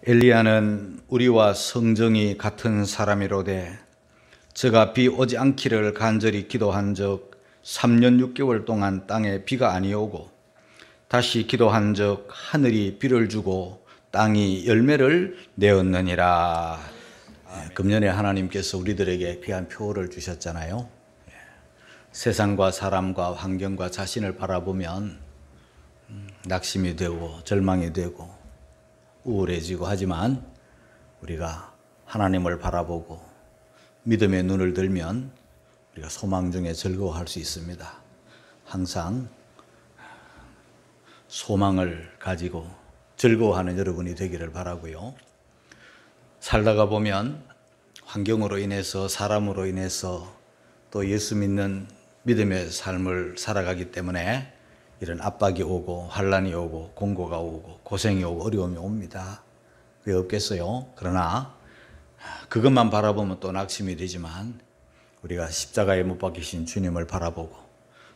엘리야는 우리와 성정이 같은 사람이로되 저가 비 오지 않기를 간절히 기도한 적 3년 6개월 동안 땅에 비가 아니오고 다시 기도한 적 하늘이 비를 주고 땅이 열매를 내었느니라. 금년에 하나님께서 우리들에게 귀한 표를 주셨잖아요. 세상과 사람과 환경과 자신을 바라보면 낙심이 되고 절망이 되고 우울해지고 하지만 우리가 하나님을 바라보고 믿음의 눈을 들면 우리가 소망 중에 즐거워할 수 있습니다. 항상 소망을 가지고 즐거워하는 여러분이 되기를 바라고요. 살다가 보면 환경으로 인해서 사람으로 인해서 또 예수 믿는 믿음의 삶을 살아가기 때문에 이런 압박이 오고 환란이 오고 공고가 오고 고생이 오고 어려움이 옵니다. 왜 없겠어요? 그러나 그것만 바라보면 또 낙심이 되지만 우리가 십자가에 못 박히신 주님을 바라보고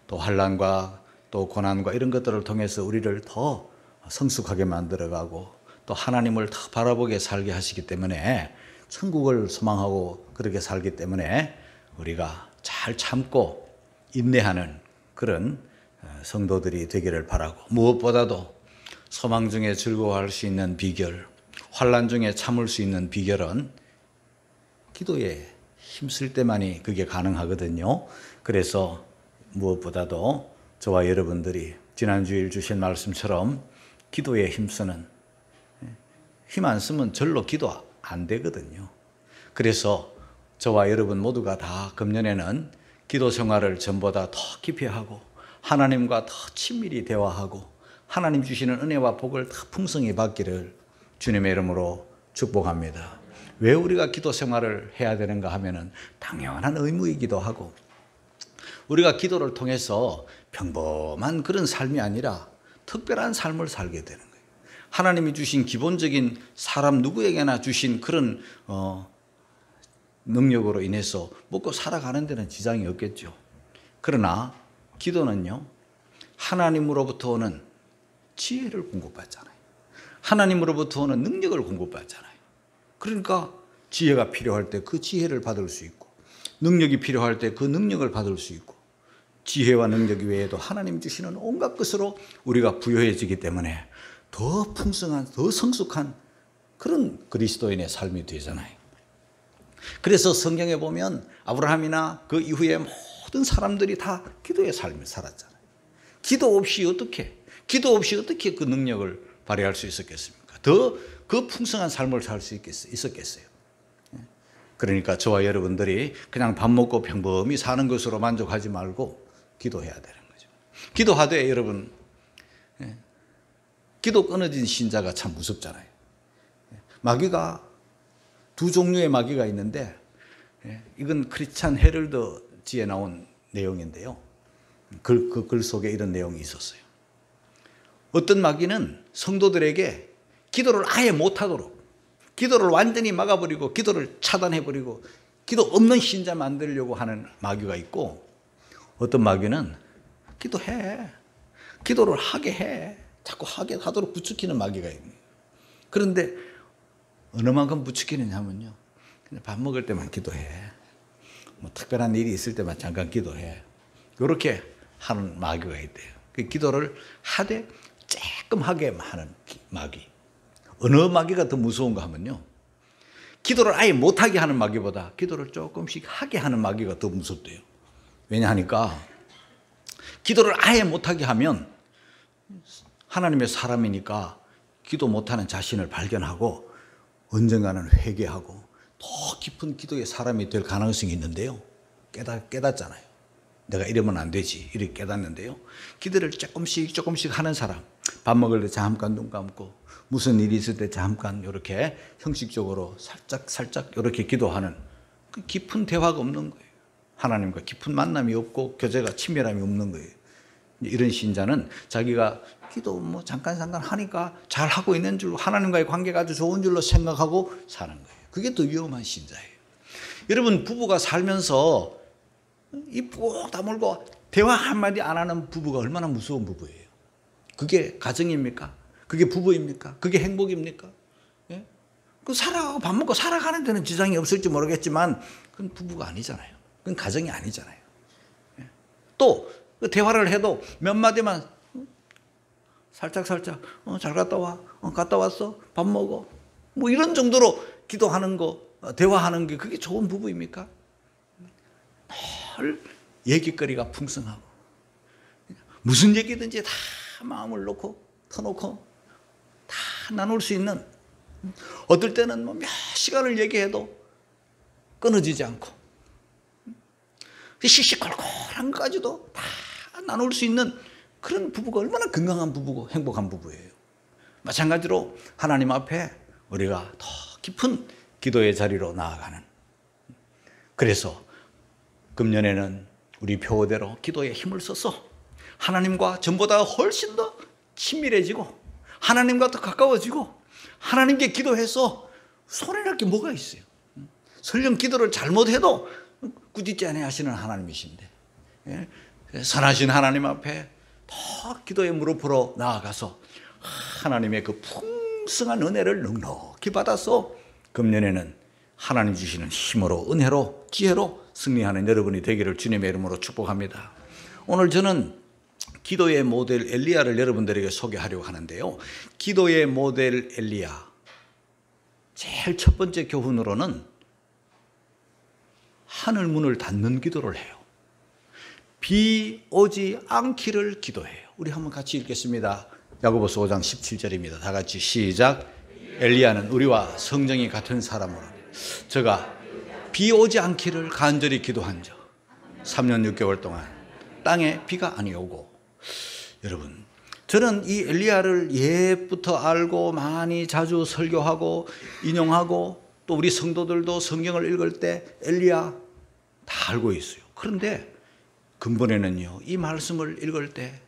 또 환란과 또 고난과 이런 것들을 통해서 우리를 더 성숙하게 만들어가고 또 하나님을 더 바라보게 살게 하시기 때문에 천국을 소망하고 그렇게 살기 때문에 우리가 잘 참고 인내하는 그런 성도들이 되기를 바라고, 무엇보다도 소망 중에 즐거워할 수 있는 비결, 환난 중에 참을 수 있는 비결은 기도에 힘쓸 때만이 그게 가능하거든요. 그래서 무엇보다도 저와 여러분들이 지난주일 주신 말씀처럼 기도에 힘쓰는, 힘 안 쓰면 절로 기도 안 되거든요. 그래서 저와 여러분 모두가 다 금년에는 기도 생활을 전보다 더 깊이 하고 하나님과 더 친밀히 대화하고 하나님 주시는 은혜와 복을 더 풍성히 받기를 주님의 이름으로 축복합니다. 왜 우리가 기도 생활을 해야 되는가 하면은 당연한 의무이기도 하고 우리가 기도를 통해서 평범한 그런 삶이 아니라 특별한 삶을 살게 되는 거예요. 하나님이 주신 기본적인 사람 누구에게나 주신 그런 능력으로 인해서 먹고 살아가는 데는 지장이 없겠죠. 그러나 기도는요, 하나님으로부터 오는 지혜를 공급받잖아요. 하나님으로부터 오는 능력을 공급받잖아요. 그러니까 지혜가 필요할 때 그 지혜를 받을 수 있고 능력이 필요할 때 그 능력을 받을 수 있고 지혜와 능력 외에도 하나님 주시는 온갖 것으로 우리가 부여해지기 때문에 더 풍성한, 더 성숙한 그런 그리스도인의 삶이 되잖아요. 그래서 성경에 보면 아브라함이나 그 이후에 모든 사람들이 다 기도의 삶을 살았잖아요. 기도 없이 어떻게 그 능력을 발휘할 수 있었겠습니까? 더 그 풍성한 삶을 살 수 있었겠어요. 그러니까 저와 여러분들이 그냥 밥 먹고 평범히 사는 것으로 만족하지 말고 기도해야 되는 거죠. 기도하되 여러분, 기도 끊어진 신자가 참 무섭잖아요. 마귀가 두 종류의 마귀가 있는데 이건 크리스찬 헤럴드지에 나온 내용인데요. 그 글 속에 이런 내용이 있었어요. 어떤 마귀는 성도들에게 기도를 아예 못하도록, 기도를 완전히 막아버리고 기도를 차단해버리고 기도 없는 신자 만들려고 하는 마귀가 있고, 어떤 마귀는 기도해, 기도를 하게 해, 자꾸 하게 하도록 부추기는 마귀가 있는 거예요. 그런데 어느 만큼 부추기느냐면요, 그냥 밥 먹을 때만 기도해, 뭐 특별한 일이 있을 때만 잠깐 기도해, 이렇게 하는 마귀가 있대요. 그 기도를 하되 조금 하게 하는 마귀. 어느 마귀가 더 무서운가 하면요, 기도를 아예 못하게 하는 마귀보다 기도를 조금씩 하게 하는 마귀가 더 무섭대요. 왜냐하니까 기도를 아예 못하게 하면 하나님의 사람이니까 기도 못하는 자신을 발견하고 언젠가는 회개하고 더 깊은 기도의 사람이 될 가능성이 있는데요. 깨닫잖아요. 내가 이러면 안 되지, 이렇게 깨닫는데요. 기도를 조금씩 하는 사람, 밥 먹을 때 잠깐 눈 감고 무슨 일이 있을 때 잠깐 이렇게 형식적으로 살짝 이렇게 기도하는 그 깊은 대화가 없는 거예요. 하나님과 깊은 만남이 없고 교제가 친밀함이 없는 거예요. 이런 신자는 자기가 기도 뭐 잠깐 하니까 잘 하고 있는 줄, 하나님과의 관계가 아주 좋은 줄로 생각하고 사는 거예요. 그게 더 위험한 신자예요. 여러분, 부부가 살면서 입 꼭 다물고 대화 한마디 안 하는 부부가 얼마나 무서운 부부예요. 그게 가정입니까? 그게 부부입니까? 그게 행복입니까? 예? 그 살아가고 밥 먹고 살아가는 데는 지장이 없을지 모르겠지만 그건 부부가 아니잖아요. 그건 가정이 아니잖아요. 또 대화를 해도 몇 마디만 살짝 잘 갔다 와, 갔다 왔어, 밥 먹어, 뭐 이런 정도로 기도하는 거, 대화하는 게 그게 좋은 부부입니까? 늘 얘기거리가 풍성하고 무슨 얘기든지 다 마음을 놓고 터놓고 다 나눌 수 있는, 어떨 때는 뭐 몇 시간을 얘기해도 끊어지지 않고 시시콜콜한 것까지도 다 나눌 수 있는 그런 부부가 얼마나 건강한 부부고 행복한 부부예요. 마찬가지로 하나님 앞에 우리가 더 깊은 기도의 자리로 나아가는, 그래서 금년에는 우리 표어대로 기도에 힘을 써서 하나님과 전보다 훨씬 더 친밀해지고 하나님과 더 가까워지고, 하나님께 기도해서 손해날 게 뭐가 있어요? 설령 기도를 잘못해도 꾸짖지 아니하시는 하나님이신데, 선하신 하나님 앞에 더 기도의 무릎으로 나아가서 하나님의 그 풍성한 은혜를 넉넉히 받아서 금년에는 하나님 주시는 힘으로, 은혜로, 지혜로 승리하는 여러분이 되기를 주님의 이름으로 축복합니다. 오늘 저는 기도의 모델 엘리야를 여러분들에게 소개하려고 하는데요. 기도의 모델 엘리야, 제일 첫 번째 교훈으로는 하늘 문을 닫는 기도를 해요. 비 오지 않기를 기도해요. 우리 한번 같이 읽겠습니다. 야고보서 5장 17절입니다. 다 같이 시작. 엘리야는 우리와 성정이 같은 사람으로 저가 비 오지 않기를 간절히 기도한 적 3년 6개월 동안 땅에 비가 아니 오고. 여러분, 저는 이 엘리야를 옛부터 알고 많이 자주 설교하고 인용하고 또 우리 성도들도 성경을 읽을 때 엘리야 다 알고 있어요. 그런데 근본에는요, 이 말씀을 읽을 때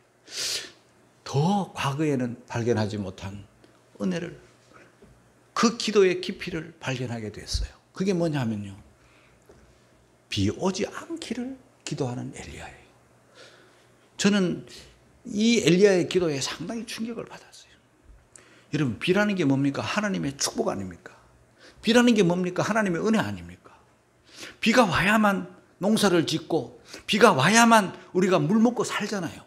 더 과거에는 발견하지 못한 은혜를, 그 기도의 깊이를 발견하게 됐어요. 그게 뭐냐 하면요, 비 오지 않기를 기도하는 엘리야예요. 저는 이 엘리야의 기도에 상당히 충격을 받았어요. 여러분, 비라는 게 뭡니까? 하나님의 축복 아닙니까? 비라는 게 뭡니까? 하나님의 은혜 아닙니까? 비가 와야만 농사를 짓고 비가 와야만 우리가 물 먹고 살잖아요.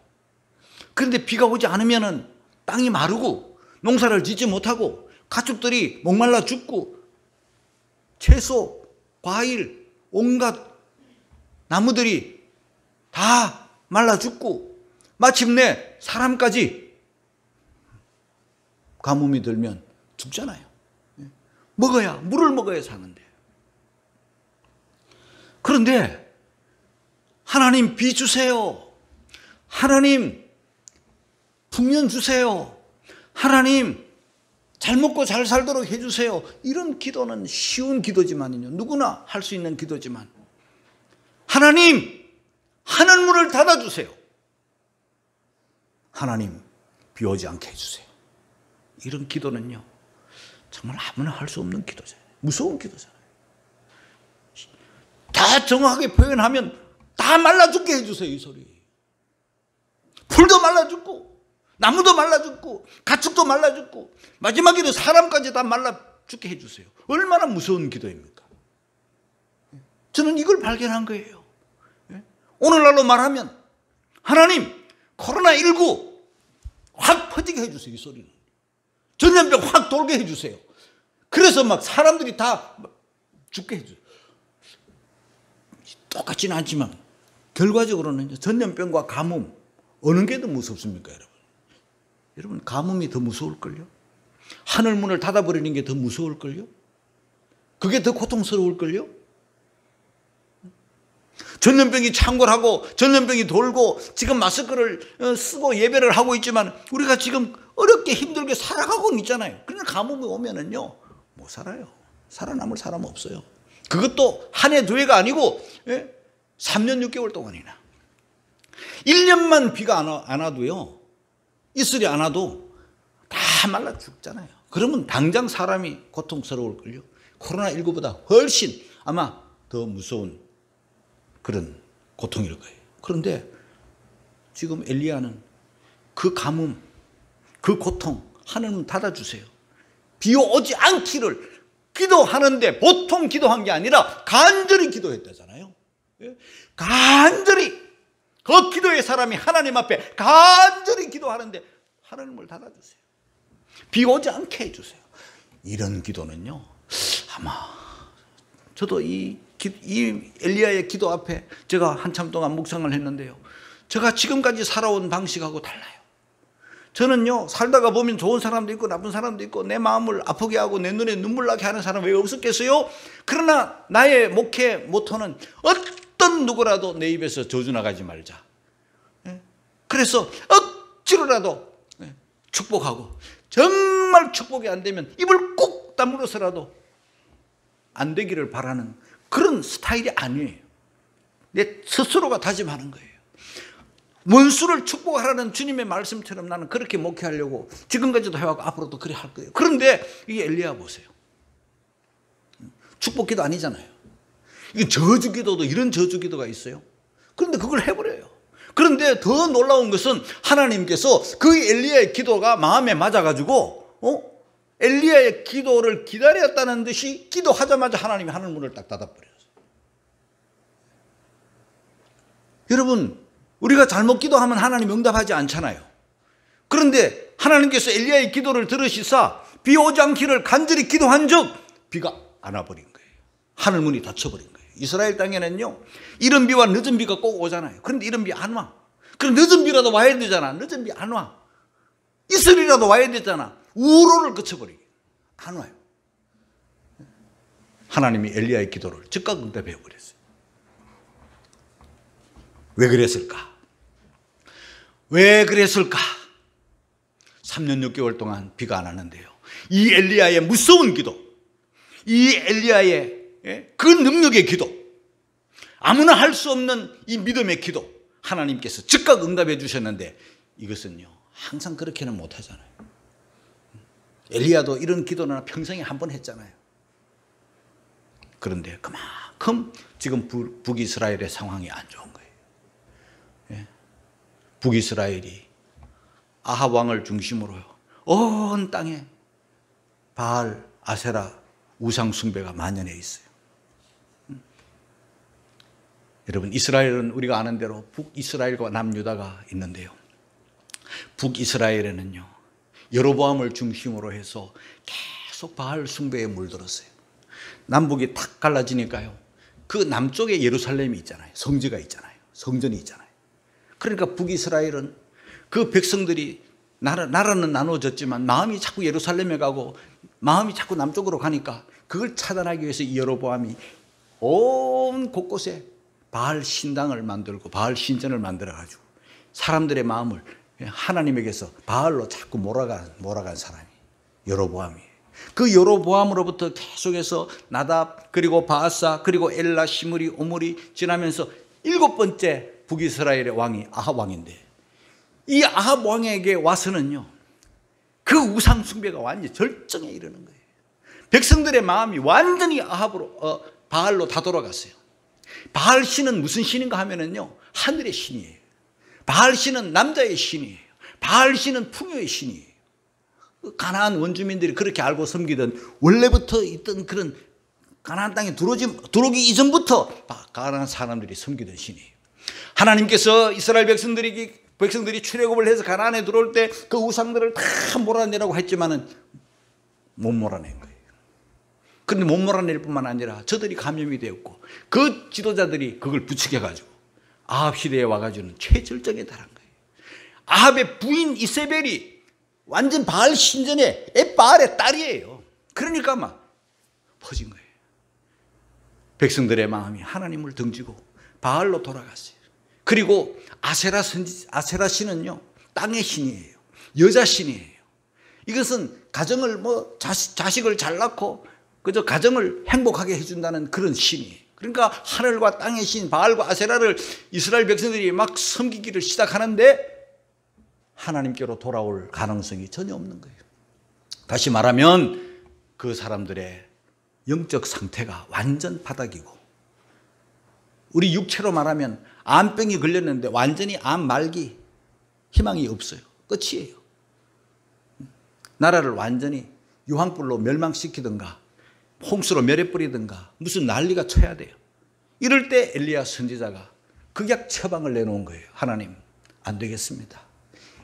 그런데 비가 오지 않으면 땅이 마르고 농사를 짓지 못하고 가축들이 목말라 죽고 채소, 과일, 온갖 나무들이 다 말라 죽고 마침내 사람까지 가뭄이 들면 죽잖아요. 물을 먹어야 사는데. 그런데 하나님 비 주세요. 하나님 풍년 주세요. 하나님 잘 먹고 잘 살도록 해주세요. 이런 기도는 쉬운 기도지만요, 누구나 할 수 있는 기도지만, 하나님 하늘문을 닫아주세요. 하나님 비 오지 않게 해주세요. 이런 기도는요 정말 아무나 할 수 없는 기도잖아요. 무서운 기도잖아요. 다 정확하게 표현하면 다 말라 죽게 해주세요. 이 소리. 풀도 말라 죽고 나무도 말라 죽고 가축도 말라 죽고 마지막에도 사람까지 다 말라 죽게 해주세요. 얼마나 무서운 기도입니까? 저는 이걸 발견한 거예요. 오늘날로 말하면 하나님 코로나19 확 퍼지게 해주세요. 이 소리는. 전염병 확 돌게 해주세요. 그래서 막 사람들이 다 죽게 해줘요. 똑같지는 않지만 결과적으로는 전염병과 가뭄 어느 게 더 무섭습니까, 여러분? 여러분, 가뭄이 더 무서울걸요? 하늘문을 닫아버리는 게 더 무서울걸요? 그게 더 고통스러울걸요? 전염병이 창궐하고 전염병이 돌고 지금 마스크를 쓰고 예배를 하고 있지만 우리가 지금 어렵게 힘들게 살아가고 있잖아요. 그러나 가뭄이 오면은요 못 살아요. 살아남을 사람 없어요. 그것도 한 해 두 해가 아니고 3년 6개월 동안이나 1년만 비가 안 와도요, 이슬이 안 와도 다 말라 죽잖아요. 그러면 당장 사람이 고통스러울걸요. 코로나19보다 훨씬 아마 더 무서운 그런 고통일 거예요. 그런데 지금 엘리야는 그 가뭄, 그 고통 하늘문 닫아주세요. 비 오지 않기를 기도하는데 보통 기도한 게 아니라 간절히 기도했다잖아요. 간절히 그 기도의 사람이 하나님 앞에 간절히 기도하는데 하나님을 닫아주세요. 비 오지 않게 해주세요. 이런 기도는요, 아마 저도 이 엘리야의 기도 앞에 제가 한참 동안 묵상을 했는데요, 제가 지금까지 살아온 방식하고 달라요. 저는요, 살다가 보면 좋은 사람도 있고 나쁜 사람도 있고 내 마음을 아프게 하고 내 눈에 눈물 나게 하는 사람 왜 없었겠어요? 그러나 나의 목회 모토는 어떤 누구라도 내 입에서 저주 나가지 말자. 그래서 억지로라도 축복하고, 정말 축복이 안 되면 입을 꾹 다물어서라도 안 되기를 바라는 그런 스타일이 아니에요. 내 스스로가 다짐하는 거예요. 원수를 축복하라는 주님의 말씀처럼 나는 그렇게 목회하려고 지금까지도 해왔고 앞으로도 그래 할 거예요. 그런데 이게 엘리야 보세요. 축복기도 아니잖아요. 이게 저주기도도 이런 저주기도가 있어요. 그런데 그걸 해버려요. 그런데 더 놀라운 것은 하나님께서 그 엘리야의 기도가 마음에 맞아가지고 엘리야의 기도를 기다렸다는 듯이 기도하자마자 하나님이 하늘 문을 딱 닫아버렸어요. 여러분, 우리가 잘못 기도하면 하나님 응답하지 않잖아요. 그런데 하나님께서 엘리야의 기도를 들으시사 비 오지 않기를 간절히 기도한 즉 비가 안 와버린 거예요. 하늘 문이 닫혀버린 거예요. 이스라엘 땅에는요, 이른 비와 늦은 비가 꼭 오잖아요. 그런데 이른 비 안 와. 그럼 늦은 비라도 와야 되잖아. 늦은 비 안 와. 이슬이라도 와야 되잖아. 우로를 그쳐버리게 안 와요. 하나님이 엘리야의 기도를 즉각 응답해 버렸어요. 왜 그랬을까? 왜 그랬을까? 3년 6개월 동안 비가 안 왔는데요, 이 엘리야의 무서운 기도, 이 엘리야의 그 능력의 기도, 아무나 할 수 없는 이 믿음의 기도, 하나님께서 즉각 응답해 주셨는데 이것은요, 항상 그렇게는 못하잖아요. 엘리야도 이런 기도는 평생에 한 번 했잖아요. 그런데 그만큼 지금 북이스라엘의 상황이 안 좋은 거예요. 북이스라엘이 아합 왕을 중심으로요, 온 땅에 바알, 아세라, 우상 숭배가 만연해 있어요. 여러분, 이스라엘은 우리가 아는 대로 북이스라엘과 남유다가 있는데요, 북이스라엘에는요, 여로보암을 중심으로 해서 계속 바알 숭배에 물들었어요. 남북이 탁 갈라지니까요, 그 남쪽에 예루살렘이 있잖아요. 성지가 있잖아요. 성전이 있잖아요. 그러니까 북이스라엘은 그 백성들이 나라는 나눠졌지만 마음이 자꾸 예루살렘에 가고 마음이 자꾸 남쪽으로 가니까 그걸 차단하기 위해서 이 여로보암이 온 곳곳에 바알 신당을 만들고 바알 신전을 만들어가지고 사람들의 마음을 하나님에게서 바알로 자꾸 몰아간 사람이 여로보암이에요. 그 여로보암으로부터 계속해서 나답, 그리고 바아사, 그리고 엘라, 시므리, 오므리 지나면서 7번째 북이스라엘의 왕이 아합 왕인데, 이 아합 왕에게 와서는요, 그 우상 숭배가 완전히 절정에 이르는 거예요. 백성들의 마음이 완전히 아합으로 바알로 다 돌아갔어요. 바알 신은 무슨 신인가 하면은요, 하늘의 신이에요. 바알 신은 남자의 신이에요. 바알 신은 풍요의 신이에요. 가나안 원주민들이 그렇게 알고 섬기던, 원래부터 있던 그런 가나안 땅에 들어오기 이전부터 가나안 사람들이 섬기던 신이에요. 하나님께서 이스라엘 백성들이 출애굽을 해서 가나안에 들어올 때 그 우상들을 다 몰아내라고 했지만은 못 몰아낸 거예요. 그런데 못 몰아낼 뿐만 아니라 저들이 감염이 되었고 그 지도자들이 그걸 부추겨가지고 아합 시대에 와가지고는 최절정에 달한 거예요. 아합의 부인 이세벨이 완전 바알 신전의 엣바알의 딸이에요. 그러니까 막 퍼진 거예요. 백성들의 마음이 하나님을 등지고 바알로 돌아갔어요. 그리고 아세라 신은요, 땅의 신이에요. 여자 신이에요. 이것은 가정을 자식을 잘 낳고 그저 가정을 행복하게 해준다는 그런 신이에요. 그러니까 하늘과 땅의 신 바알과 아세라를 이스라엘 백성들이 막 섬기기를 시작하는데 하나님께로 돌아올 가능성이 전혀 없는 거예요. 다시 말하면 그 사람들의 영적 상태가 완전 바닥이고, 우리 육체로 말하면 암병이 걸렸는데 완전히 암 말기, 희망이 없어요. 끝이에요. 나라를 완전히 유황불로 멸망시키든가 홍수로 멸해버리든가 무슨 난리가 쳐야 돼요. 이럴 때 엘리야 선지자가 극약 처방을 내놓은 거예요. 하나님, 안 되겠습니다.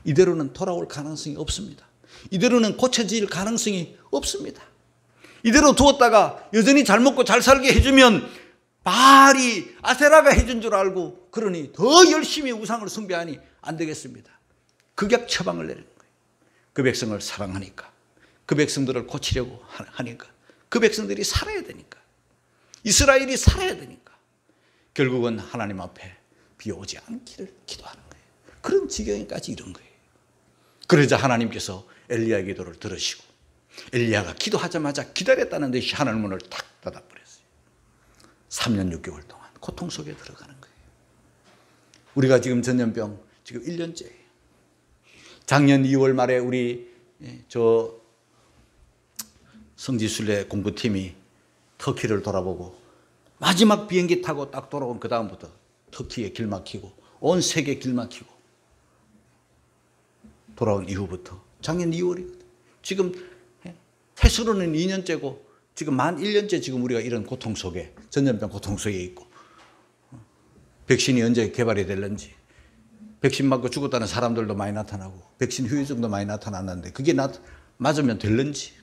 이대로는 돌아올 가능성이 없습니다. 이대로는 고쳐질 가능성이 없습니다. 이대로 두었다가 여전히 잘 먹고 잘 살게 해주면 바알이 아세라가 해준 줄 알고 그러니 더 열심히 우상을 숭배하니 안 되겠습니다. 극약 처방을 내린 거예요. 그 백성을 사랑하니까, 그 백성들을 고치려고 하니까, 그 백성들이 살아야 되니까, 이스라엘이 살아야 되니까 결국은 하나님 앞에 비 오지 않기를 기도하는 거예요. 그런 지경에까지 이른 거예요. 그러자 하나님께서 엘리야의 기도를 들으시고 엘리야가 기도하자마자 기다렸다는 듯이 하늘 문을 탁 닫아버렸어요. 3년 6개월 동안 고통 속에 들어가는 거예요. 우리가 지금 전염병 지금 1년째예요. 작년 2월 말에 우리 성지순례 공부팀이 터키를 돌아보고 마지막 비행기 타고 딱 돌아온 그 다음부터 터키에 길 막히고 온 세계 길 막히고 돌아온 이후부터 작년 2월이거든요. 지금 해수로는 2년째고 지금 만 1년째 지금 우리가 이런 고통 속에, 전염병 고통 속에 있고, 백신이 언제 개발이 될는지, 백신 맞고 죽었다는 사람들도 많이 나타나고 백신 후유증도 많이 나타났는데 그게 맞으면 될는지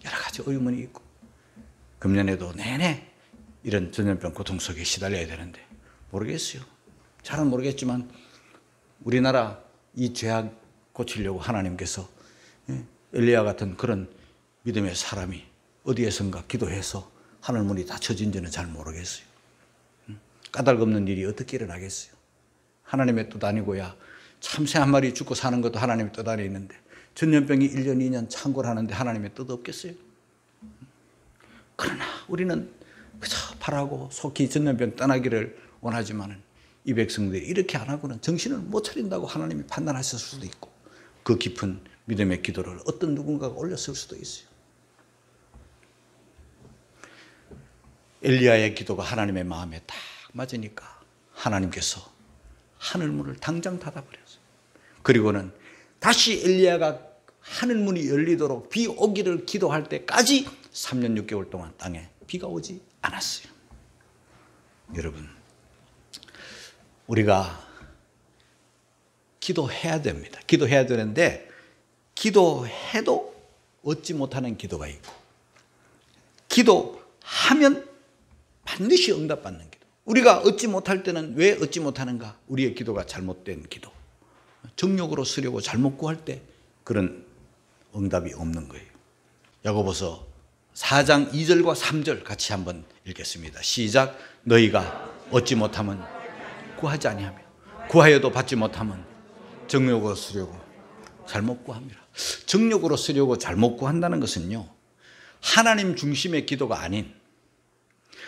여러 가지 의문이 있고, 금년에도 내내 이런 전염병 고통 속에 시달려야 되는데 모르겠어요. 잘은 모르겠지만 우리나라 이 죄악 고치려고 하나님께서 엘리야 같은 그런 믿음의 사람이 어디에선가 기도해서 하늘문이 닫혀진지는 잘 모르겠어요. 까닭없는 일이 어떻게 일어나겠어요. 하나님의 뜻 아니고야 참새 한 마리 죽고 사는 것도 하나님의 뜻 안에 있는데 전염병이 1년 2년 창궐 하는데 하나님의 뜻 없겠어요. 그러나 우리는 그저 바라고 속히 전염병 떠나기를 원하지만은 이 백성들이 이렇게 안 하고는 정신을 못 차린다고 하나님이 판단하셨을 수도 있고, 그 깊은 믿음의 기도를 어떤 누군가가 올렸을 수도 있어요. 엘리야의 기도가 하나님의 마음에 딱 맞으니까 하나님께서 하늘문을 당장 닫아버렸어요. 그리고는 다시 엘리야가 하늘문이 열리도록 비 오기를 기도할 때까지 3년 6개월 동안 땅에 비가 오지 않았어요. 여러분, 우리가 기도해야 됩니다. 기도해야 되는데 기도해도 얻지 못하는 기도가 있고, 기도하면 반드시 응답받는 기도. 우리가 얻지 못할 때는 왜 얻지 못하는가? 우리의 기도가 잘못된 기도. 정욕으로 쓰려고 잘못 구할 때 그런 응답이 없는 거예요. 야고보서 4장 2절과 3절 같이 한번 읽겠습니다. 시작. 너희가 얻지 못하면 구하지 아니하며 구하여도 받지 못하면 정욕으로 쓰려고 잘못 구합니다. 정욕으로 쓰려고 잘못 구한다는 것은요, 하나님 중심의 기도가 아닌,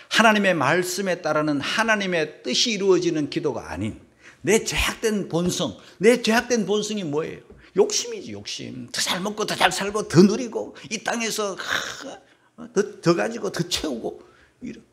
하나님의 말씀에 따르는 하나님의 뜻이 이루어지는 기도가 아닌 내 죄악된 본성, 내 죄악된 본성이 뭐예요? 욕심이지, 욕심. 더 잘 먹고 더 잘 살고 더 누리고 이 땅에서 더 가지고 더 채우고 이런.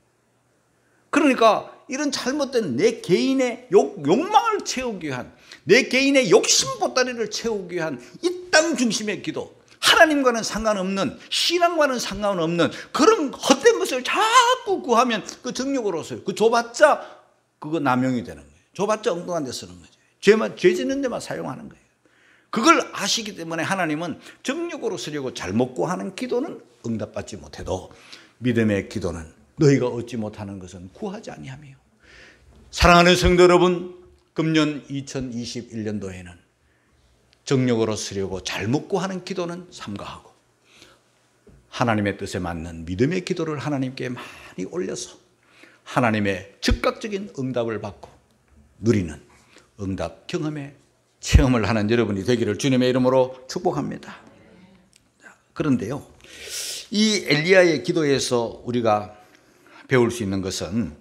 그러니까 이런 잘못된 내 개인의 욕망을 채우기 위한, 내 개인의 욕심 보따리를 채우기 위한 이 땅 중심의 기도, 하나님과는 상관없는, 신앙과는 상관없는 그런 헛된 것을 자꾸 구하면 그 정욕으로서요. 그 줘봤자 그거 남용이 되는 거예요. 줘봤자 엉뚱한 데 쓰는 거죠. 죄 짓는 데만 사용하는 거예요. 그걸 아시기 때문에 하나님은 정욕으로 쓰려고 잘못 구하는 기도는 응답받지 못해도 믿음의 기도는 너희가 얻지 못하는 것은 구하지 아니하며. 사랑하는 성도 여러분, 금년 2021년도에는 정욕으로 쓰려고 잘못 구하는 기도는 삼가하고 하나님의 뜻에 맞는 믿음의 기도를 하나님께 많이 올려서 하나님의 즉각적인 응답을 받고 누리는 응답 경험의 체험을 하는 여러분이 되기를 주님의 이름으로 축복합니다. 그런데요, 이 엘리야의 기도에서 우리가 배울 수 있는 것은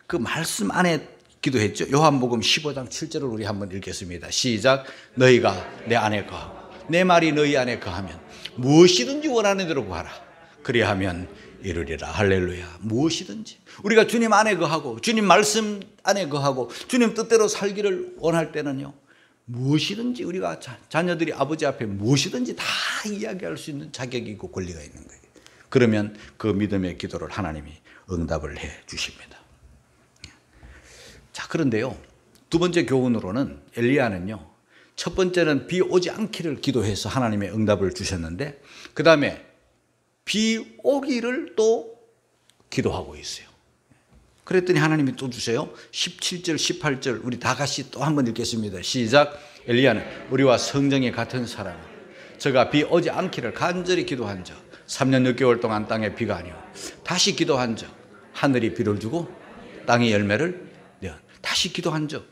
그 말씀 안에 기도했죠. 요한복음 15장 7절을 우리 한번 읽겠습니다. 시작. 너희가 내 안에 거하고 내 말이 너희 안에 거하면 무엇이든지 원하는 대로 구하라. 그리하면 이루리라. 할렐루야. 무엇이든지 우리가 주님 안에 거하고 주님 말씀 안에 거하고 주님 뜻대로 살기를 원할 때는요, 무엇이든지 우리가 자녀들이 아버지 앞에 무엇이든지 다 이야기할 수 있는 자격이 있고 권리가 있는 거예요. 그러면 그 믿음의 기도를 하나님이 응답을 해 주십니다. 자, 그런데요, 두 번째 교훈으로는 엘리야는요, 첫 번째는 비 오지 않기를 기도해서 하나님의 응답을 주셨는데, 그 다음에 비 오기를 또 기도하고 있어요. 그랬더니 하나님이 또 주세요. 17절 18절 우리 다 같이 또 한번 읽겠습니다. 시작. 엘리야는 우리와 성정이 같은 사람, 저가 비 오지 않기를 간절히 기도한 적, 3년 6개월 동안 땅에 비가 아니오 다시 기도한 적, 하늘이 비를 주고 땅이 열매를 내어 다시 기도한 적.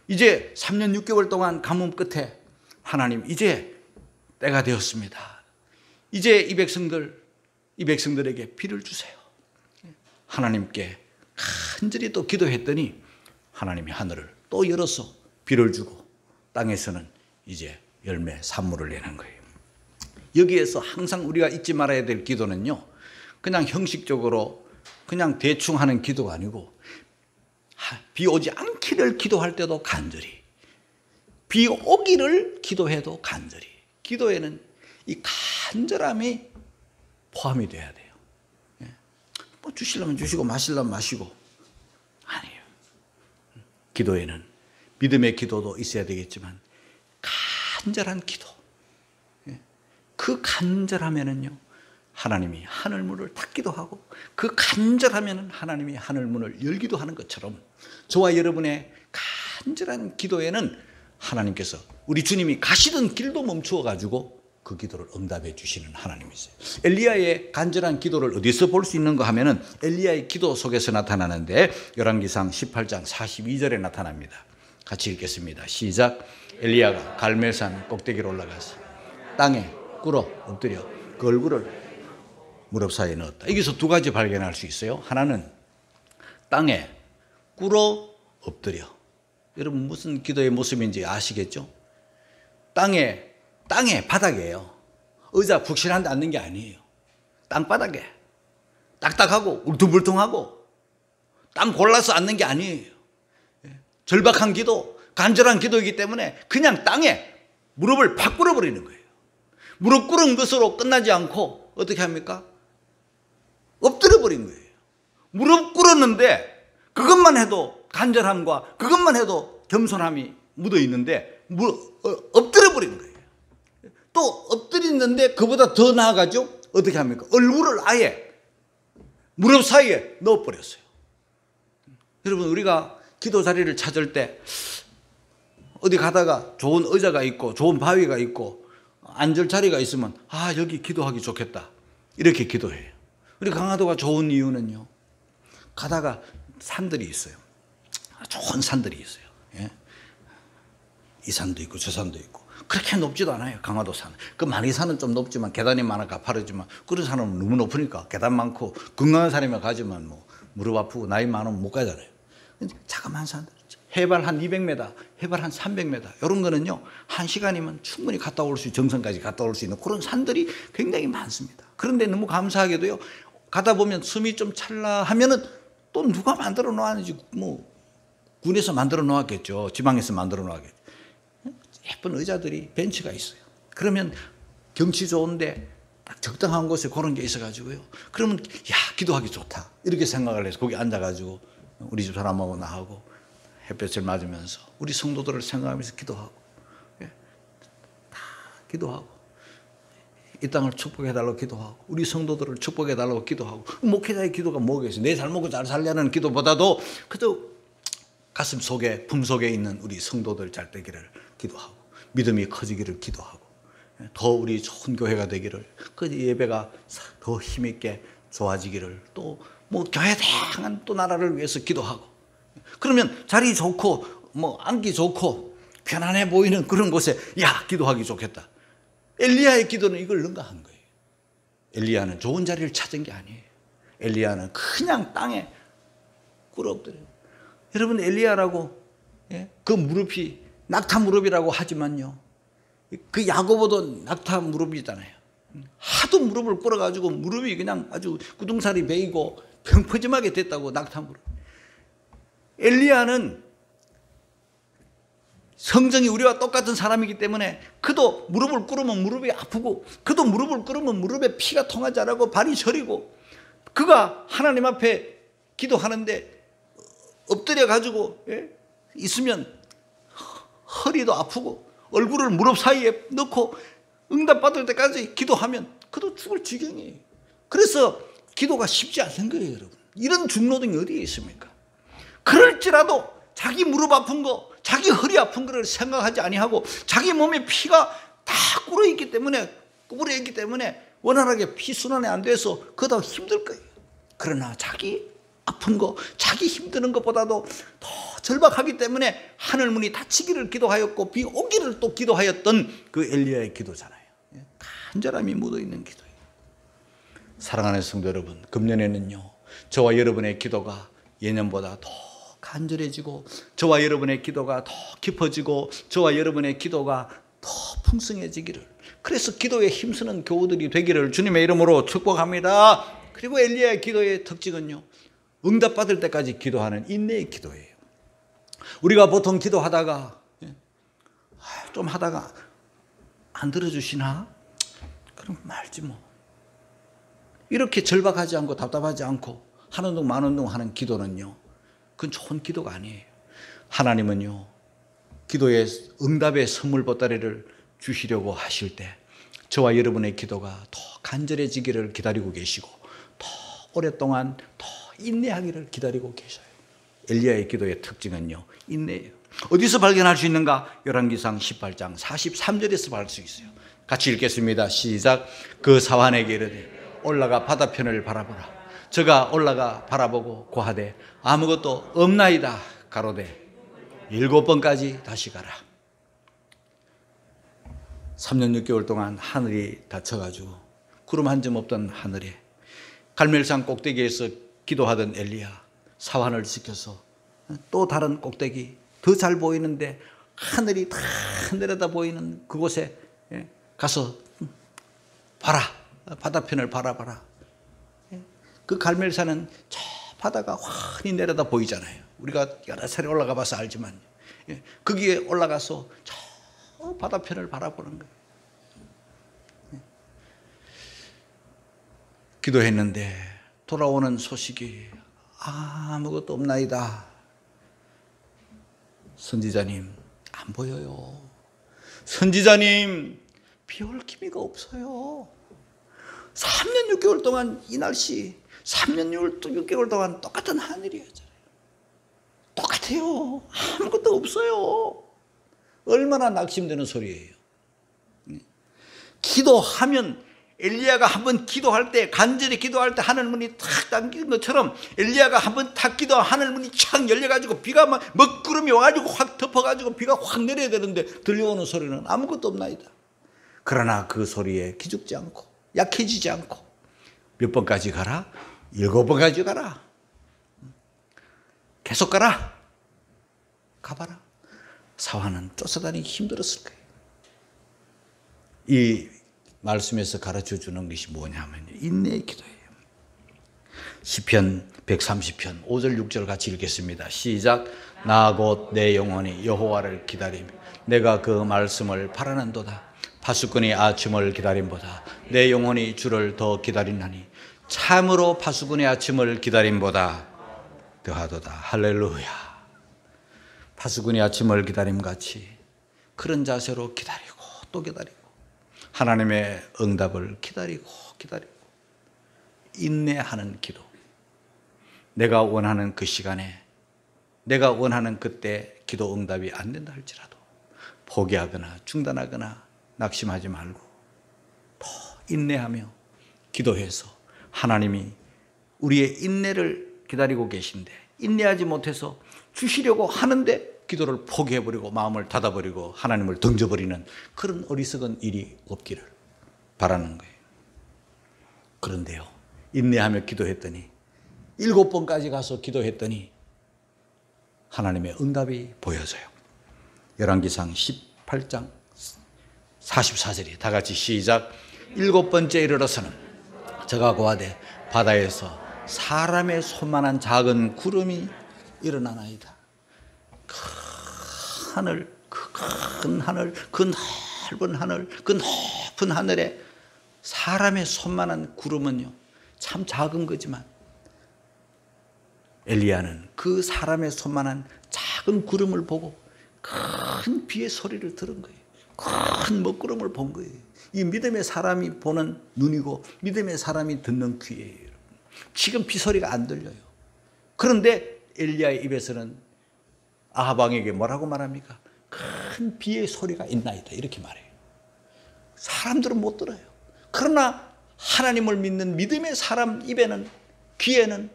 이제 3년 6개월 동안 가뭄 끝에 하나님, 이제 때가 되었습니다. 이제 이 백성들에게 비를 주세요. 하나님께 간절히 또 기도했더니 하나님이 하늘을 또 열어서 비를 주고 땅에서는 이제 열매 산물을 내는 거예요. 여기에서 항상 우리가 잊지 말아야 될 기도는요, 그냥 형식적으로 그냥 대충 하는 기도가 아니고, 비 오지 않기를 기도할 때도 간절히, 비 오기를 기도해도 간절히, 기도에는 이 간절함이 포함이 돼야 돼요. 뭐 주시려면 주시고 마시려면 마시고, 아니에요. 기도에는 믿음의 기도도 있어야 되겠지만 간절한 기도, 그 간절하면은요 하나님이 하늘문을 닫기도 하고, 그 간절하면은 하나님이 하늘문을 열기도 하는 것처럼, 저와 여러분의 간절한 기도에는 하나님께서, 우리 주님이 가시던 길도 멈추어 가지고 그 기도를 응답해 주시는 하나님이세요. 엘리야의 간절한 기도를 어디서 볼 수 있는가 하면은 엘리야의 기도 속에서 나타나는데, 열왕기상 18장 42절에 나타납니다. 같이 읽겠습니다. 시작. 엘리야가 갈멜산 꼭대기로 올라가서 땅에 꿇어 엎드려 그 얼굴을 무릎 사이에 넣었다. 여기서 두 가지 발견할 수 있어요. 하나는 땅에 꿇어 엎드려. 여러분 무슨 기도의 모습인지 아시겠죠? 땅에 바닥이에요. 의자 푹신한데 앉는 게 아니에요. 땅바닥에 딱딱하고 울퉁불퉁하고 땅 골라서 앉는 게 아니에요. 절박한 기도, 간절한 기도이기 때문에 그냥 땅에 무릎을 팍 꿇어버리는 거예요. 무릎 꿇은 것으로 끝나지 않고 어떻게 합니까? 엎드려 버린 거예요. 무릎 꿇었는데 그것만 해도 간절함과 그것만 해도 겸손함이 묻어 있는데 엎드려 버린 거예요. 또 엎드리는데 그보다 더 나아가죠. 어떻게 합니까? 얼굴을 아예 무릎 사이에 넣어버렸어요. 여러분, 우리가 기도 자리를 찾을 때 어디 가다가 좋은 의자가 있고 좋은 바위가 있고 앉을 자리가 있으면, 아, 여기 기도하기 좋겠다, 이렇게 기도해요. 우리 강화도가 좋은 이유는요, 가다가 산들이 있어요. 좋은 산들이 있어요. 예? 이 산도 있고 저 산도 있고, 그렇게 높지도 않아요. 강화도 산. 그 만리산은 좀 높지만 계단이 많아 가파르지만, 그런 산은 너무 높으니까 계단 많고 건강한 사람이 가지만 뭐 무릎 아프고 나이 많으면 못 가잖아요. 자그마한 산들, 해발 한 200m, 해발 한 300m, 이런 거는요 1시간이면 충분히 갔다 올 수, 정상까지 갔다 올 수 있는 그런 산들이 굉장히 많습니다. 그런데 너무 감사하게도요, 가다 보면 숨이 좀 찰라 하면은 또 누가 만들어 놓았는지, 뭐 군에서 만들어 놓았겠죠, 지방에서 만들어 놓았겠죠. 예쁜 의자들이, 벤치가 있어요. 그러면 경치 좋은데 딱 적당한 곳에 그런 게 있어가지고요, 그러면 야, 기도하기 좋다, 이렇게 생각을 해서 거기 앉아가지고 우리 집 사람하고 나하고 햇볕을 맞으면서 우리 성도들을 생각하면서 기도하고, 다 기도하고, 이 땅을 축복해달라고 기도하고, 우리 성도들을 축복해달라고 기도하고. 목회자의 기도가 뭐겠어요? 내 잘 먹고 잘 살려는 기도보다도 그저 가슴 속에, 품속에 있는 우리 성도들 잘 되기를 기도하고, 믿음이 커지기를 기도하고, 더 우리 좋은 교회가 되기를, 그 예배가 더 힘있게 좋아지기를, 또 뭐 교회 다양한 또 나라를 위해서 기도하고. 그러면 자리 좋고 뭐 앉기 좋고 편안해 보이는 그런 곳에, 야, 기도하기 좋겠다. 엘리야의 기도는 이걸 능가한 거예요. 엘리야는 좋은 자리를 찾은 게 아니에요. 엘리야는 그냥 땅에 꿇어 엎드려요. 여러분, 엘리야라고, 그 무릎이 낙타 무릎이라고 하지만요, 그 야고보도 낙타 무릎이잖아요. 하도 무릎을 꿇어가지고 무릎이 그냥 아주 구둥살이 베이고 평퍼짐하게 됐다고, 낙타 무릎. 엘리야는 성정이 우리와 똑같은 사람이기 때문에 그도 무릎을 꿇으면 무릎이 아프고 그도 무릎을 꿇으면 무릎에 피가 통하지 않고 발이 저리고 그가 하나님 앞에 기도하는데 엎드려 가지고 있으면 허리도 아프고 얼굴을 무릎 사이에 넣고 응답받을 때까지 기도하면 그도 죽을 지경이에요. 그래서 기도가 쉽지 않은 거예요, 여러분. 이런 중노동이 어디에 있습니까? 그럴지라도 자기 무릎 아픈 거, 자기 허리 아픈 거를 생각하지 아니하고 자기 몸에 피가 다 꿇어있기 때문에 원활하게 피순환이 안 돼서 그거 더 힘들 거예요. 그러나 자기 아픈 거, 자기 힘드는 것보다도 더 절박하기 때문에 하늘문이 닫히기를 기도하였고 비 오기를 또 기도하였던 그 엘리야의 기도잖아요. 간절함이 묻어있는 기도예요. 사랑하는 성도 여러분, 금년에는요 저와 여러분의 기도가 예년보다 더 간절해지고 저와 여러분의 기도가 더 깊어지고 저와 여러분의 기도가 더 풍성해지기를, 그래서 기도에 힘쓰는 교우들이 되기를 주님의 이름으로 축복합니다. 그리고 엘리야의 기도의 특징은요, 응답받을 때까지 기도하는 인내의 기도예요. 우리가 보통 기도하다가 좀 하다가 안 들어주시나? 그럼 말지 뭐. 이렇게 절박하지 않고 답답하지 않고 하는 둥 마는 둥 하는 기도는요, 그건 좋은 기도가 아니에요. 하나님은요 기도의 응답의 선물 보따리를 주시려고 하실 때 저와 여러분의 기도가 더 간절해지기를 기다리고 계시고 더 오랫동안 더 인내하기를 기다리고 계셔요. 엘리야의 기도의 특징은요 인내예요. 어디서 발견할 수 있는가? 열왕기상 18장 43절에서 볼 수 있어요. 같이 읽겠습니다. 시작. 그 사환에게 이르되 올라가 바다편을 바라보라. 저가 올라가 바라보고 고하되 아무것도 없나이다. 가로되 7번까지 다시 가라. 3년 6개월 동안 하늘이 닫혀가지고 구름 한 점 없던 하늘에 갈멜산 꼭대기에서 기도하던 엘리야, 사환을 지켜서 또 다른 꼭대기 더 잘 보이는데 하늘이 다 내려다 보이는 그곳에 가서 봐라. 바다편을 바라봐라. 그 갈멜산은 저 바다가 환히 내려다 보이잖아요. 우리가 여러 차례 올라가 봐서 알지만 거기에 올라가서 저 바다편을 바라보는 거예요. 기도했는데 돌아오는 소식이 아무것도 없나이다. 선지자님 안 보여요. 선지자님 비 올 기미가 없어요. 3년 6개월 동안 이 날씨 3년 6개월 동안 똑같은 하늘이었잖아요. 똑같아요. 아무것도 없어요. 얼마나 낙심되는 소리예요. 기도하면 엘리야가 한번 기도할 때, 간절히 기도할 때 하늘문이 탁 당기는 것처럼 엘리야가 한번 탁 기도하면 하늘문이 착 열려가지고 비가 막 먹구름이 와가지고 확 덮어가지고 비가 확 내려야 되는데 들려오는 소리는 아무것도 없나이다. 그러나 그 소리에 기죽지 않고 약해지지 않고 몇 번까지 가라? 7번까지 가라. 계속 가라. 가봐라. 사환은 쫓아다니기 힘들었을 거예요. 이 말씀에서 가르쳐 주는 것이 뭐냐면 인내의 기도예요. 시편 130편 5절 6절 같이 읽겠습니다. 시작. 나 곧 내 영혼이 여호와를 기다리며 내가 그 말씀을 바라는도다. 파수꾼이 아침을 기다림보다 내 영혼이 주를 더 기다리나니 참으로 파수꾼의 아침을 기다림보다 더하도다. 할렐루야. 파수꾼이 아침을 기다림같이 그런 자세로 기다리고 또 기다리고 하나님의 응답을 기다리고 인내하는 기도. 내가 원하는 그 시간에 내가 원하는 그때 기도 응답이 안 된다 할지라도 포기하거나 중단하거나 낙심하지 말고 더 인내하며 기도해서 하나님이 우리의 인내를 기다리고 계신데 인내하지 못해서 주시려고 하는데 기도를 포기해버리고 마음을 닫아버리고 하나님을 던져버리는 그런 어리석은 일이 없기를 바라는 거예요. 그런데요, 인내하며 기도했더니 7번까지 가서 기도했더니 하나님의 응답이 보여져요. 열왕기상 18장 44절이 다 같이 시작. 7번째 이르러서는 저가 고하되 바다에서 사람의 손만한 작은 구름이 일어나나이다. 하늘 그 큰 하늘, 그 넓은 하늘, 그 높은 하늘에 사람의 손만한 구름은요 참 작은 거지만 엘리야는 그 사람의 손만한 작은 구름을 보고 큰 비의 소리를 들은 거예요. 큰 먹구름을 본 거예요. 이 믿음의 사람이 보는 눈이고 믿음의 사람이 듣는 귀예요. 지금 비 소리가 안 들려요. 그런데 엘리야의 입에서는 아합 왕에게 뭐라고 말합니까? 큰 비의 소리가 있나이다 이렇게 말해요. 사람들은 못 들어요. 그러나 하나님을 믿는 믿음의 사람 입에는, 귀에는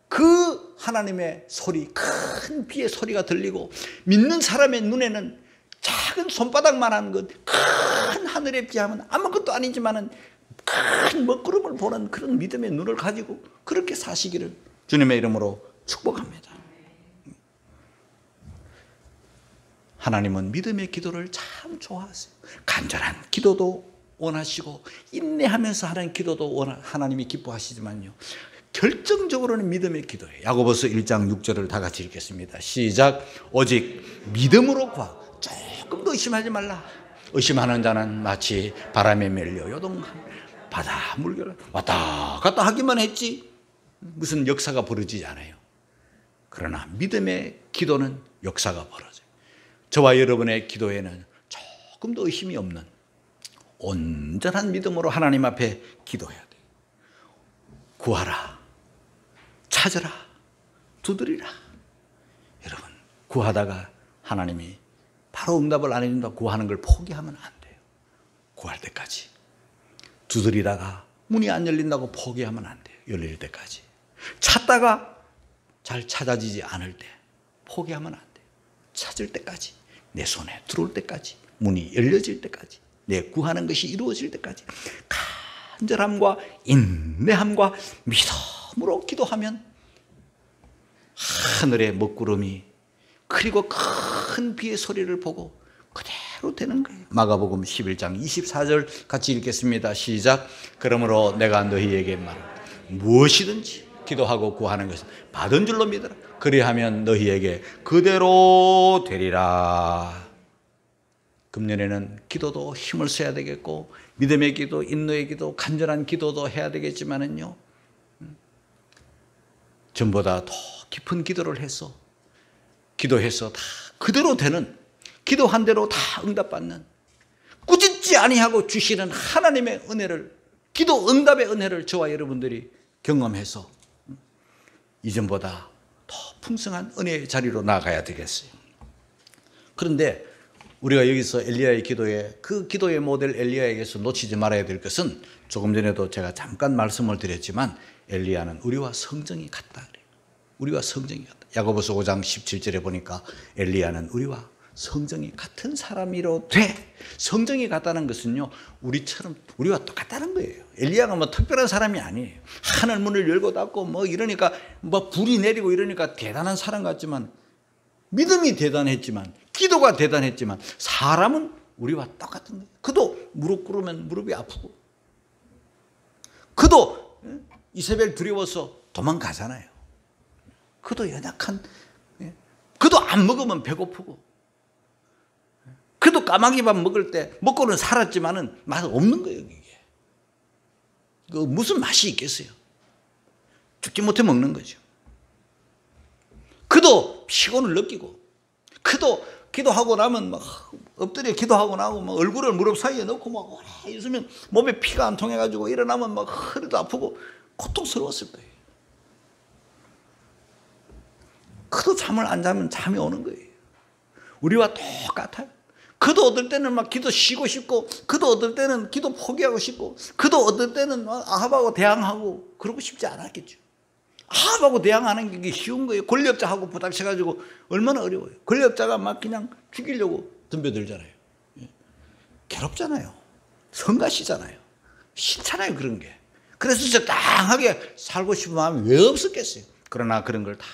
그 하나님의 소리, 큰 비의 소리가 들리고, 믿는 사람의 눈에는 작은 손바닥만한 것, 큰 하늘에 비하면 아무것도 아니지만은 큰 먹구름을 보는 그런 믿음의 눈을 가지고 그렇게 사시기를 주님의 이름으로 축복합니다. 하나님은 믿음의 기도를 참 좋아하세요. 간절한 기도도 원하시고 인내하면서 하는 기도도 하나님이 기뻐하시지만요, 결정적으로는 믿음의 기도예요. 야고보서 1장 6절을 다 같이 읽겠습니다. 시작. 오직 믿음으로 구하. 조금도 의심하지 말라. 의심하는 자는 마치 바람에 밀려 요동한 바다 물결 왔다 갔다 하기만 했지 무슨 역사가 벌어지지 않아요. 그러나 믿음의 기도는 역사가 벌어져요. 저와 여러분의 기도에는 조금도 의심이 없는 온전한 믿음으로 하나님 앞에 기도해야 돼요. 구하라, 찾으라, 두드리라. 여러분, 구하다가 하나님이 바로 응답을 안 해준다 구하는 걸 포기하면 안 돼요. 구할 때까지. 두드리다가 문이 안 열린다고 포기하면 안 돼요. 열릴 때까지. 찾다가 잘 찾아지지 않을 때 포기하면 안 돼요. 찾을 때까지, 내 손에 들어올 때까지, 문이 열려질 때까지, 내 구하는 것이 이루어질 때까지 간절함과 인내함과 믿음으로 기도하면 하늘의 먹구름이 그리고 큰 비의 소리를 보고 그대로 되는 거예요. 마가복음 11장 24절 같이 읽겠습니다. 시작. 그러므로 내가 너희에게 말한다. 무엇이든지 기도하고 구하는 것은 받은 줄로 믿어라. 그리하면 너희에게 그대로 되리라. 금년에는 기도도 힘을 써야 되겠고 믿음의 기도, 인내의 기도, 간절한 기도도 해야 되겠지만은요, 전보다 더 깊은 기도를 해서 기도해서 다 그대로 되는, 기도한 대로 다 응답받는, 꾸짖지 아니하고 주시는 하나님의 은혜를, 기도 응답의 은혜를 저와 여러분들이 경험해서 이전보다 더 풍성한 은혜의 자리로 나가야 되겠어요. 그런데 우리가 여기서 엘리야의 기도에, 그 기도의 모델 엘리야에게서 놓치지 말아야 될 것은, 조금 전에도 제가 잠깐 말씀을 드렸지만 엘리야는 우리와 성정이 같다 그래요. 우리와 성정이 같다. 야고보서 5장 17절에 보니까 엘리야는 우리와 성정이 같은 사람이로 돼. 성정이 같다는 것은요, 우리처럼, 우리와 똑같다는 거예요. 엘리야가 뭐 특별한 사람이 아니에요. 하늘 문을 열고 닫고 뭐 이러니까, 뭐 불이 내리고 이러니까 대단한 사람 같지만, 믿음이 대단했지만, 기도가 대단했지만, 사람은 우리와 똑같은 거예요. 그도 무릎 꿇으면 무릎이 아프고, 그도 이세벨 두려워서 도망가잖아요. 그도 연약한, 그도 안 먹으면 배고프고, 그도 까마귀밥 먹을 때 먹고는 살았지만은 맛 없는 거예요. 이게 그 무슨 맛이 있겠어요? 죽지 못해 먹는 거죠. 그도 피곤을 느끼고, 그도 기도하고 나면 막 엎드려 기도하고 나고 막 얼굴을 무릎 사이에 넣고 막 오래 있으면 몸에 피가 안 통해가지고 일어나면 막 허리도 아프고 고통스러웠을 거예요. 그도 잠을 안 자면 잠이 오는 거예요. 우리와 똑같아요. 그도 어떨 때는 막 기도 쉬고 싶고, 그도 어떨 때는 기도 포기하고 싶고, 그도 어떨 때는 아합하고 대항하고 그러고 싶지 않았겠죠. 아합하고 대항하는 게 쉬운 거예요. 권력자하고 부닥쳐가지고 얼마나 어려워요. 권력자가 막 그냥 죽이려고 덤벼들잖아요. 괴롭잖아요. 성가시잖아요. 싫잖아요, 그런 게. 그래서 적당하게 살고 싶은 마음이 왜 없었겠어요. 그러나 그런 걸 다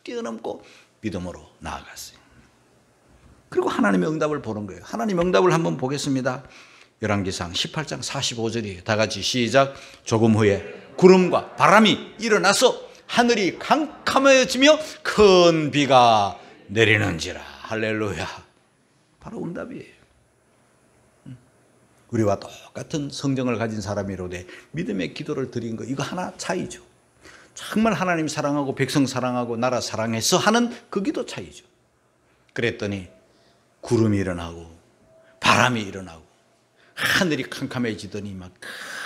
뛰어넘고 믿음으로 나아갔어요. 그리고 하나님의 응답을 보는 거예요. 하나님의 응답을 한번 보겠습니다. 열왕기상 18장 45절이에요. 다 같이 시작. 조금 후에 구름과 바람이 일어나서 하늘이 캄캄해지며 큰 비가 내리는지라. 할렐루야. 바로 응답이에요. 우리와 똑같은 성정을 가진 사람이로되 믿음의 기도를 드린 거, 이거 하나 차이죠. 정말 하나님 사랑하고 백성 사랑하고 나라 사랑해서 하는 그 기도 차이죠. 그랬더니 구름이 일어나고 바람이 일어나고 하늘이 캄캄해지더니 막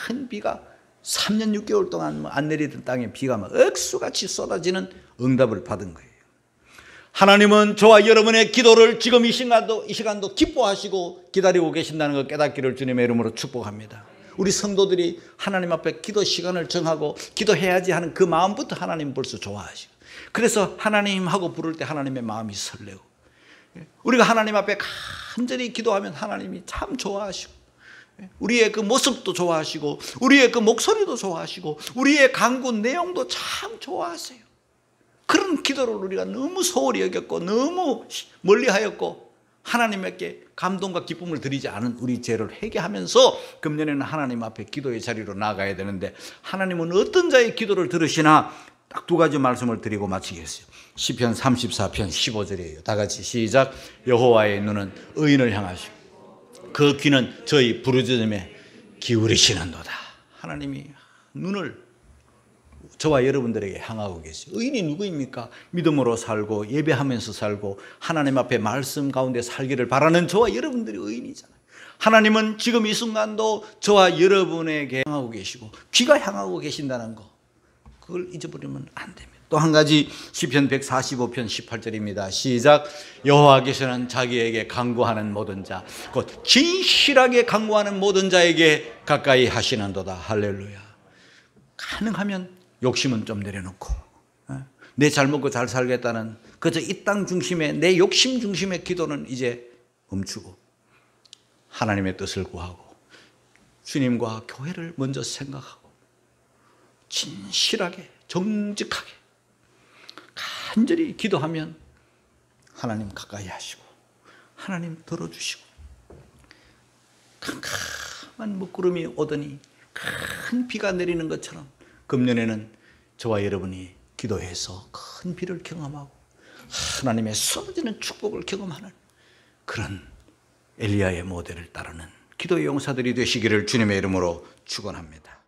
큰 비가 3년 6개월 동안 안 내리던 땅에 비가 막 억수같이 쏟아지는 응답을 받은 거예요. 하나님은 저와 여러분의 기도를 지금 이 시간도 기뻐하시고 기다리고 계신다는 걸 깨닫기를 주님의 이름으로 축복합니다. 우리 성도들이 하나님 앞에 기도 시간을 정하고 기도해야지 하는 그 마음부터 하나님 벌써 좋아하시고, 그래서 하나님 하고 부를 때 하나님의 마음이 설레고, 우리가 하나님 앞에 간절히 기도하면 하나님이 참 좋아하시고, 우리의 그 모습도 좋아하시고 우리의 그 목소리도 좋아하시고 우리의 간구 내용도 참 좋아하세요. 그런 기도를 우리가 너무 소홀히 여겼고 너무 멀리하였고 하나님께 감동과 기쁨을 드리지 않은 우리 죄를 회개하면서 금년에는 하나님 앞에 기도의 자리로 나아가야 되는데, 하나님은 어떤 자의 기도를 들으시나 딱 두 가지 말씀을 드리고 마치겠어요. 시편 34편 15절이에요. 다 같이 시작. 여호와의 눈은 의인을 향하시고 그 귀는 저희 부르짖음에 기울이시는도다. 하나님이 눈을 저와 여러분들에게 향하고 계세요. 의인이 누구입니까? 믿음으로 살고 예배하면서 살고 하나님 앞에 말씀 가운데 살기를 바라는 저와 여러분들이 의인이잖아요. 하나님은 지금 이 순간도 저와 여러분에게 향하고 계시고 귀가 향하고 계신다는 거, 그걸 잊어버리면 안 됩니다. 또 한 가지 시편 145편 18절입니다. 시작. 여호와께서는 자기에게 간구하는 모든 자, 곧 진실하게 간구하는 모든 자에게 가까이 하시는도다. 할렐루야. 가능하면 욕심은 좀 내려놓고 내 잘 먹고 잘 살겠다는 그저 이 땅 중심의 내 욕심 중심의 기도는 이제 멈추고 하나님의 뜻을 구하고 주님과 교회를 먼저 생각하고 진실하게 정직하게 간절히 기도하면 하나님 가까이 하시고 하나님 들어주시고, 캄캄한 먹구름이 오더니 큰 비가 내리는 것처럼 금년에는 저와 여러분이 기도해서 큰 비를 경험하고 하나님의 쏟아지는 축복을 경험하는 그런 엘리야의 모델을 따르는 기도의 용사들이 되시기를 주님의 이름으로 축원합니다.